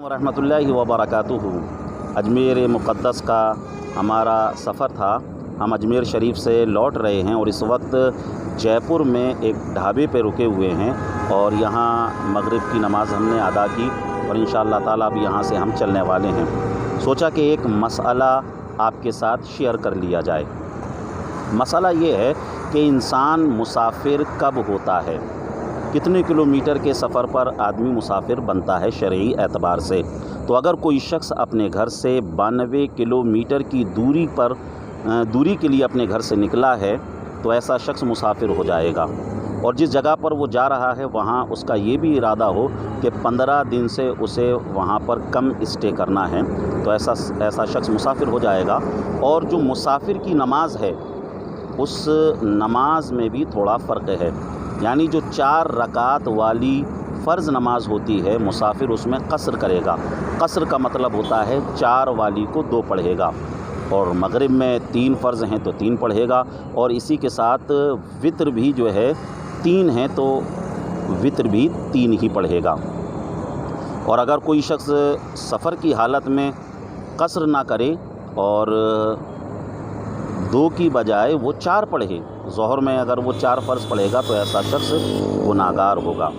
रहमतुल्लाहि व बरकातुहू। अजमेर मुक़द्दस का हमारा सफ़र था। हम अजमेर शरीफ से लौट रहे हैं और इस वक्त जयपुर में एक ढाबे पे रुके हुए हैं और यहाँ मगरिब की नमाज़ हमने अदा की और इंशाअल्लाह ताला अब यहाँ से हम चलने वाले हैं। सोचा कि एक मसला आपके साथ शेयर कर लिया जाए। मसला ये है कि इंसान मुसाफिर कब होता है, कितने किलोमीटर के सफ़र पर आदमी मुसाफिर बनता है शरई एतबार से। तो अगर कोई शख्स अपने घर से 92 किलोमीटर की दूरी के लिए अपने घर से निकला है तो ऐसा शख्स मुसाफिर हो जाएगा। और जिस जगह पर वो जा रहा है वहाँ उसका ये भी इरादा हो कि 15 दिन से उसे वहाँ पर कम स्टे करना है तो ऐसा शख्स मुसाफिर हो जाएगा। और जो मुसाफिर की नमाज़ है उस नमाज में भी थोड़ा फ़र्क है, यानी जो 4 रकात वाली फ़र्ज़ नमाज होती है मुसाफिर उसमें कसर करेगा। कसर का मतलब होता है 4 वाली को 2 पढ़ेगा और मगरिब में 3 फ़र्ज़ हैं तो 3 पढ़ेगा और इसी के साथ वित्र भी जो है 3 हैं तो वित्र भी 3 ही पढ़ेगा। और अगर कोई शख्स सफ़र की हालत में कसर ना करे और 2 की बजाय वो 4 पढ़े, ज़ोहर में अगर वो 4 फ़र्ज़ पढ़ेगा तो ऐसा शख्स गुनाहगार होगा,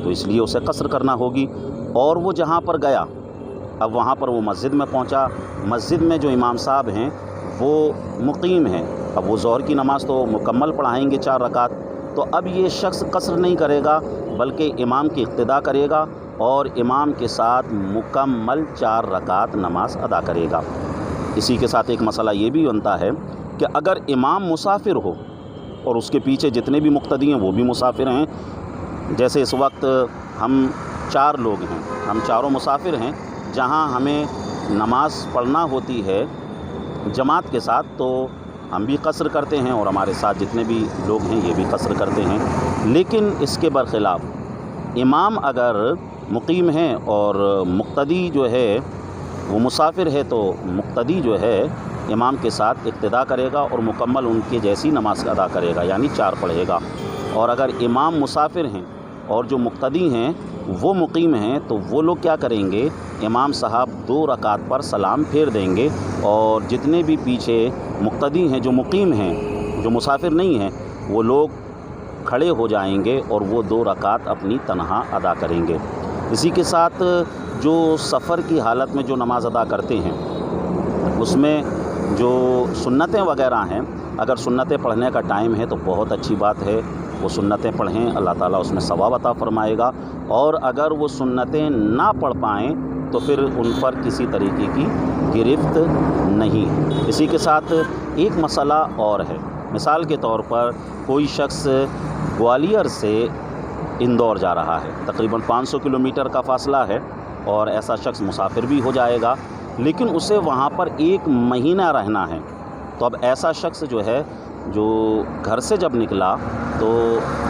तो इसलिए उसे कसर करना होगी। और वो जहाँ पर गया, अब वहाँ पर वो मस्जिद में पहुँचा, मस्जिद में जो इमाम साहब हैं वो मुकीम हैं। अब वो ज़ोहर की नमाज़ तो मुकम्मल पढ़ाएंगे 4 रकात, तो अब ये शख्स कसर नहीं करेगा बल्कि इमाम की इक्तिदा करेगा और इमाम के साथ मुकम्मल 4 रकात नमाज अदा करेगा। इसी के साथ एक मसला ये भी बनता है कि अगर इमाम मुसाफिर हो और उसके पीछे जितने भी मुक्तदी हैं वो भी मुसाफिर हैं, जैसे इस वक्त हम 4 लोग हैं, हम चारों मुसाफिर हैं, जहां हमें नमाज़ पढ़ना होती है जमात के साथ तो हम भी कसर करते हैं और हमारे साथ जितने भी लोग हैं ये भी कसर करते हैं। लेकिन इसके बरखिलाफ़ इमाम अगर मुकीम हैं और मुक्तदी जो है वो मुसाफिर है तो मुक्तदी जो है इमाम के साथ इक्तिदा करेगा और मुकम्मल उनके जैसी नमाज अदा करेगा, यानी 4 पढ़ेगा। और अगर इमाम मुसाफिर हैं और जो मुक्तदी हैं वो मुकीम हैं तो वो लोग क्या करेंगे, इमाम साहब 2 रकात पर सलाम फेर देंगे और जितने भी पीछे मुक्तदी हैं जो मुकीम हैं, जो मुसाफिर नहीं हैं, वो लोग खड़े हो जाएंगे और वो 2 रकात अपनी तनहा अदा करेंगे। इसी के साथ जो सफ़र की हालत में जो नमाज़ अदा करते हैं उसमें जो सुन्नतें वग़ैरह हैं, अगर सुन्नतें पढ़ने का टाइम है तो बहुत अच्छी बात है, वो सुन्नतें पढ़ें, अल्लाह ताला उसमें सवाब अता फ़रमाएगा। और अगर वो सुन्नतें ना पढ़ पाएँ तो फिर उन पर किसी तरीके की गिरफ्त नहीं। इसी के साथ एक मसला और है, मिसाल के तौर पर कोई शख्स ग्वालियर से इंदौर जा रहा है, तकरीबन 500 किलोमीटर का फ़ासला है और ऐसा शख्स मुसाफिर भी हो जाएगा, लेकिन उसे वहाँ पर 1 महीना रहना है। तो अब ऐसा शख्स जो है जो घर से जब निकला तो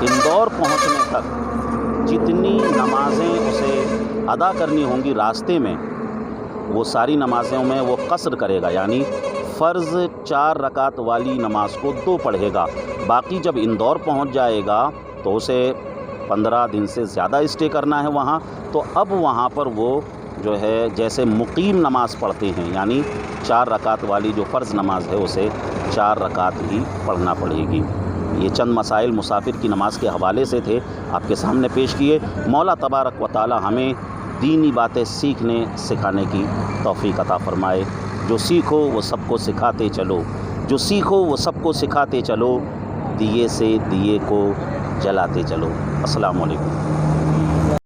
इंदौर पहुँचने तक जितनी नमाज़ें उसे अदा करनी होंगी रास्ते में वो सारी नमाज़ों में वो कसर करेगा, यानी फ़र्ज़ 4 रकात वाली नमाज को 2 पढ़ेगा। बाकी जब इंदौर पहुँच जाएगा तो उसे 15 दिन से ज़्यादा स्टे करना है वहाँ, तो अब वहाँ पर वो जो है जैसे मुकीम नमाज़ पढ़ते हैं, यानी 4 रकात वाली जो फ़र्ज़ नमाज है उसे 4 रकात ही पढ़ना पड़ेगी। ये चंद मसाइल मुसाफिर की नमाज के हवाले से थे, आपके सामने पेश किए। मौला तबारक व ताला हमें दीनी बातें सीखने सिखाने की तौफ़ीक़ अता फ़रमाए। जो सीखो वो सबको सिखाते चलो, जो सीखो वो सबको सिखाते चलो, दिए से दिए को जलाते चलो। अस्सलामु अलैकुम।